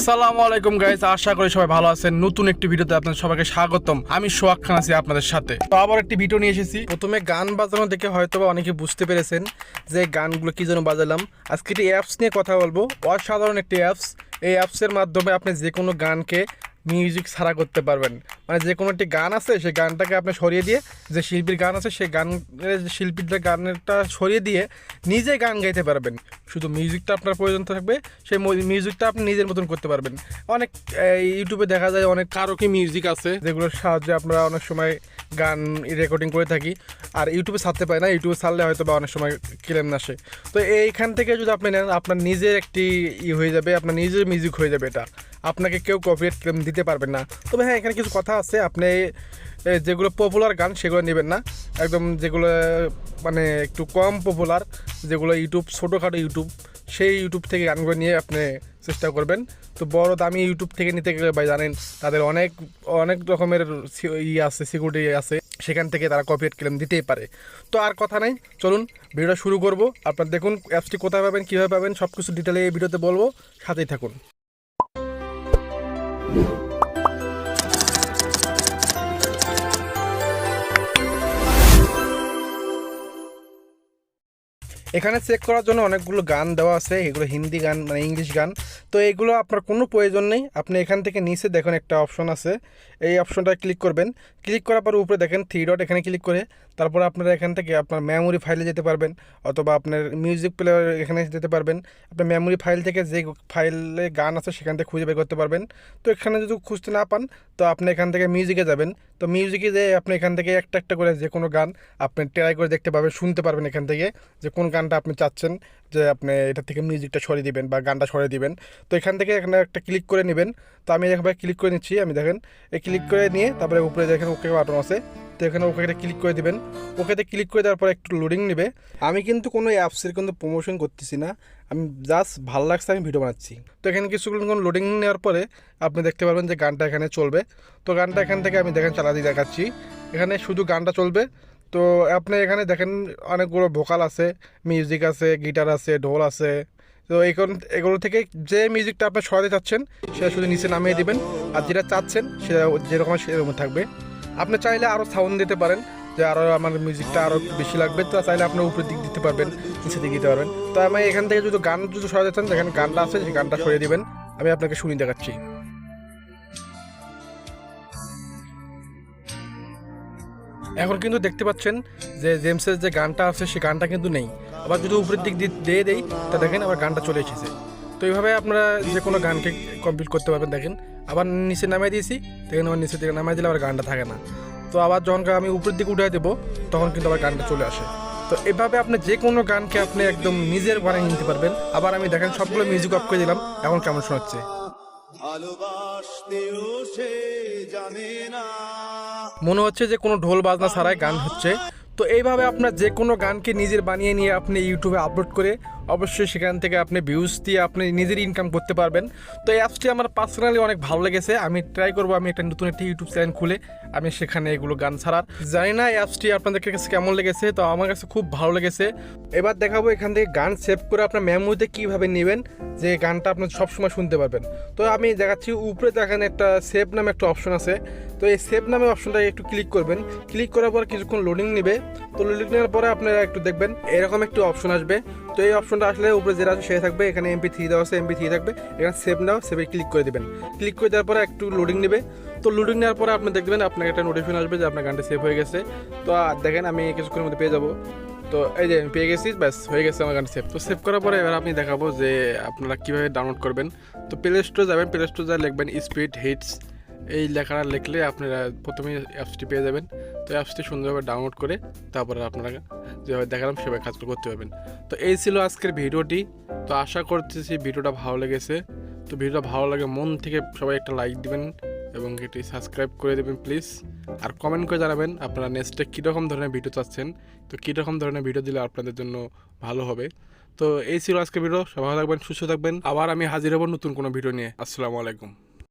আসসালামু আলাইকুম গাইস, আশা করি সবাই ভালো আছেন। নতুন একটি ভিডিওতে আপনাদের সবাইকে স্বাগতম। আমি সোহাগ খান আছি আপনাদের সাথে। তো আবার একটি ভিডিও নিয়ে এসেছি। প্রথমে গান বাজানো দেখে হয়তো অনেকে বুঝতে পেরেছেন যে গানগুলো কি জন্য বাজালাম। আজকে একটি অ্যাপস নিয়ে কথা বলবো, অসাধারণ একটি অ্যাপস। এই অ্যাপসের মাধ্যমে আপনি যে কোনো গানকে মিউজিক ছাড়া করতে পারবেন। মানে যে কোনো একটি গান আছে সেই গানটাকে আপনি সরিয়ে দিয়ে, যে শিল্পীর গান আছে সেই গানের শিল্পীদের গানটা সরিয়ে দিয়ে নিজে গান গাইতে পারবেন। শুধু মিউজিকটা আপনার প্রয়োজন থাকবে, সেই মিউজিকটা আপনি নিজের মতন করতে পারবেন। অনেক ইউটিউবে দেখা যায় অনেক কারোকি মিউজিক আছে যেগুলোর সাহায্যে আমরা অনেক সময় গান রেকর্ডিং করে থাকি, আর ইউটিউবে ছাড়তে পারি না। ইউটিউবে ছাড়লে হয়তো বা অনেক সময় ক্লেম আসে। তো এইখান থেকে যদি আপনি নেন, আপনার নিজের একটি হয়ে যাবে, আপনার নিজের মিউজিক হয়ে যাবে। এটা আপনাকে কেউ কপিরাইট ক্লেম দিতে পারবেন না। তবে হ্যাঁ, এখানে কিছু কথা আছে, আপনি যেগুলো পপুলার গান সেগুলো নেবেন না। একদম যেগুলো মানে একটু কম পপুলার, যেগুলো ইউটিউব ছোটোখাটো ইউটিউব, সেই ইউটিউব থেকে গানগুলো নিয়ে আপনি চেষ্টা করবেন। তো বড় দামি ইউটিউব থেকে নিতে গেলে ভাই জানেন তাদের অনেক অনেক রকমের আছে, সিকিউরিটি আছে, সেখান থেকে তারা কপিরাইট ক্লেম দিতেই পারে। তো আর কথা নাই, চলুন ভিডিওটা শুরু করব। আপনারা দেখুন অ্যাপসটি কোথায় পাবেন, কীভাবে পাবেন, সব কিছু ডিটেলে এই ভিডিওতে বলবো, সাথেই থাকুন। এখানে চেক করার জন্য অনেকগুলো গান দেওয়া আছে, এগুলো হিন্দি গান মানে ইংলিশ গান। তো এইগুলো আপনার কোনো প্রয়োজন নেই। আপনি এখান থেকে নিচে দেখুন একটা অপশন আছে, এই অপশনটা ক্লিক করবেন। ক্লিক করার পর উপরে দেখেন 3 ডট, এখানে ক্লিক করে তারপর আপনারা এখান থেকে আপনার মেমোরি ফাইলে যেতে পারবেন, অথবা আপনার মিউজিক প্লেয়ার এখানে যেতে পারবেন। আপনার মেমোরি ফাইল থেকে যে ফাইলে গান আছে সেখান থেকে খুঁজে বের করতে পারবেন। তো এখানে যদি খুঁজতে না পান, তো আপনি এখান থেকে মিউজিকে যাবেন। তো মিউজিকে যেয়ে আপনি এখান থেকে একটা একটা করে যে কোনো গান আপনি ট্রাই করে দেখতে পাবেন, শুনতে পারবেন এখান থেকে যে কোন গানটা আপনি চাচ্ছেন যে আপনি এটা থেকে মিউজিকটা সরিয়ে দিবেন বা গানটা সরিয়ে দিবেন। তো এখান থেকে এখানে একটা ক্লিক করে নেবেন। তো আমি এখানে ক্লিক করে নিচ্ছি, আমি দেখেন এই ক্লিক করে নিয়ে তারপরে উপরে দেখেন ওকে বাটন আছে, তো এখানে ওকেতে ক্লিক করে দিবেন। ওকেতে ক্লিক করে দেওয়ার পর একটু লোডিং নেবে। আমি কিন্তু কোনো অ্যাপসের কিন্তু প্রমোশন করতেছি না, আমি জাস্ট ভালো লাগছে আমি ভিডিও বানাচ্ছি। তো এখানে কিছুক্ষণ লোডিং নেওয়ার পরে আপনি দেখতে পারবেন যে গানটা এখানে চলবে। তো গানটা এখান থেকে আমি দেখেন চালা দিয়ে দেখাচ্ছি, এখানে শুধু গানটা চলবে। তো আপনি এখানে দেখেন অনেকগুলো ভোকাল আছে, মিউজিক আছে, গিটার আছে, ঢোল আছে। তো এগুলো থেকে যে মিউজিকটা আপনি সরাতে চাচ্ছেন সেটা শুধু নিচে নামিয়ে দিবেন, আর যেটা চাচ্ছেন সেটা যেরকম সেরকম থাকবে। আপনি চাইলে আরও সাউন্ড দিতে পারেন, যে আরও আমার মিউজিকটা আরও বেশি লাগবে, তো চাইলে আপনি উপরের দিক দিতে পারবেন, নিচের দিক দিতে পারবেন। তো আমি এখান থেকে যদি গান সরাতে চান, যেখানে গানটা আছে সেই গানটা সরিয়ে দিবেন। আমি আপনাকে শুনিয়ে দেখাচ্ছি। এখন কিন্তু দেখতে পাচ্ছেন যে জেমসের যে গানটা আছে সেই গানটা কিন্তু নেই। আবার যদি উপরের দিক দিয়ে দেই, তা দেখেন আবার গানটা চলে এসেছে। তো এইভাবে আপনারা যে কোনো গানকে কমপ্লিট করতে পারবেন। দেখেন আবার নিচে নামিয়ে দিয়েছি, দেখেন আবার নিচের দিকে নামিয়ে দিলে আবার গানটা থাকে না। তো আবার যখন আমি উপরের দিকে উঠে দেবো তখন কিন্তু আবার গানটা চলে আসে। তো এভাবে আপনি যে কোনো গানকে আপনি একদম নিজের বানিয়ে নিতে পারবেন। আবার আমি দেখেন সবগুলো মিউজিক অফ করে দিলাম, এখন কেমন শোনাচ্ছে। মনে হচ্ছে যে কোনো ঢোল বাজনা ছাড়াই গান হচ্ছে। তো এইভাবে আপনার যে কোনো গানকে নিজের বানিয়ে নিয়ে আপনি ইউটিউবে আপলোড করে অবশ্যই সেখান থেকে আপনি ভিউজ দিয়ে আপনি নিজের ইনকাম করতে পারবেন। তো এই অ্যাপসটি আমার পার্সোনালি অনেক ভালো লেগেছে। আমি ট্রাই করবো আমি একটা নতুন একটি ইউটিউব চ্যানেল খুলে আমি সেখানে এগুলো গান ছাড়ার। জানি না এই অ্যাপসটি আপনাদের কাছে কেমন লেগেছে, তো আমার কাছে খুব ভালো লেগেছে। এবার দেখাবো এখান থেকে গান সেভ করে আপনার মেমোরিতে কীভাবে নেবেন, যে গানটা আপনার সবসময় শুনতে পারবেন। তো আমি দেখাচ্ছি, উপরে দেখেন একটা সেভ নামে একটা অপশন আছে। তো এই সেভ নামে অপশনটা একটু ক্লিক করবেন। ক্লিক করার পর কিছুক্ষণ লোডিং নেবে। তো লোডিং নেওয়ার পরে আপনারা একটু দেখবেন এরকম একটু অপশন আসবে। তো এই অপশনটা আসলে উপরে যেটা আছে সেটা থাকবে, এখানে MP3 দেওয়া আছে, MP3 থাকবে, এখানে সেভ নাও, সেভে ক্লিক করে দেবেন। ক্লিক করে দেওয়ার পরে একটু লোডিং নেবে। তো লোডিং নেওয়ার পরে আপনি দেখবেন আপনাকে একটা নোটিফিকেশন আসবে যে আপনার গানটা সেভ হয়ে গেছে। তো দেখেন আমি কিছুক্ষণের মধ্যে পেয়ে যাবো। তো এই যে আমি পেয়ে গেছি, ব্যাস হয়ে গেছে আমার গান সেভ। তো সেভ করার পরে এবার আপনি দেখাবো যে আপনারা কীভাবে ডাউনলোড করবেন। তো প্লে স্টোরে যাবেন, প্লে স্টোরে যা লিখবেন স্পিড হিটস, এই লেখাটা লিখলে আপনারা প্রথমেই অ্যাপসটি পেয়ে যাবেন। তো অ্যাপসটি সুন্দরভাবে ডাউনলোড করে তারপরে আপনারা যেভাবে দেখালাম সেভাবে কাজগুলো করতে পারবেন। তো এই ছিল আজকের ভিডিওটি। তো আশা করতেছি ভিডিওটা ভালো লেগেছে। তো ভিডিওটা ভালো লাগে মন থেকে সবাই একটা লাইক দিবেন এবং এটি সাবস্ক্রাইব করে দেবেন প্লিজ। আর কমেন্ট করে জানাবেন আপনারা নেক্সটে কীরকম ধরনের ভিডিও চাচ্ছেন, তো কীরকম ধরনের ভিডিও দিলে আপনাদের জন্য ভালো হবে। তো এই ছিল আজকের ভিডিও। সবাই ভালো থাকবেন, সুস্থ থাকবেন। আবার আমি হাজির হব নতুন কোনো ভিডিও নিয়ে। আসসালামু আলাইকুম।